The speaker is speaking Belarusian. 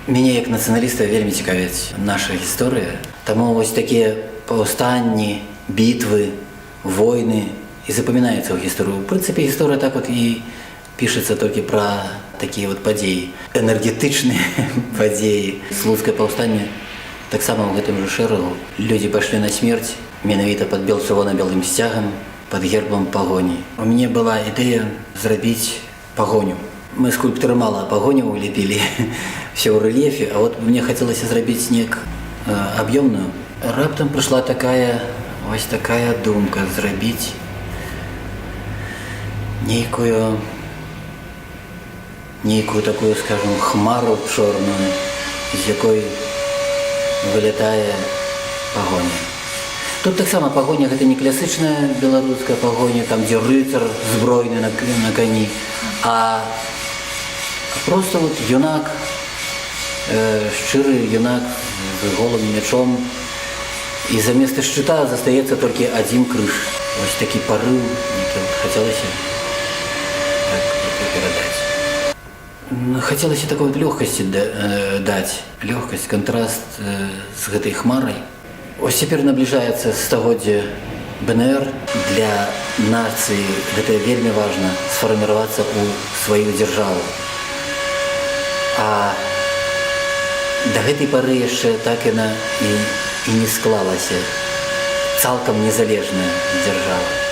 Мяне як нацыяналіста вельмі цікавіць наша гісторыя. Таму вось такія паўстанні, бітвы, войны і запамінаюцца ў гісторыю. У прынцыпе, гісторыя так вот і пішацца толькі пра такія вот падзеі. Энергетычныя падзеі. Слуцкае паўстанне таксама ў гэтым жа шэрагу. Людзі пайшлі на смерць менавіта пад чырвона-белым сцягам, пад гербам пагоні. У мяне была ідэя зрабіць пагоню. Мы скульптуры мало пагоняў лепілі, все ў рэльефе, а вот мне хацелася зрабіць неяк аб'ёмную. Раптам прыйшла вось такая думка зрабіць нейкую такую, скажем, хмару чорную, з якой вылетае пагоня. Тут таксама пагоня гэта не класычная беларуская пагоня, там дзе рыцар збройны на кані, а просто вот юнак, шчыры юнак з голым мячом, і замест шчыта застаецца толькі адзін крыж. Вось такі парыў, які хацелася так перадаць. Хацелася такой вот лёгкасці даць, лёгкасць, кантраст з гэтай хмарай. Ось цяпер набліжаецца стагоддзе БНР. Для нацыі гэта вельмі важна сфарміравацца ў сваю дзяржаву. А да гэтай пары яшчэ так яна і не склалася цалкам незалежная дзяржава.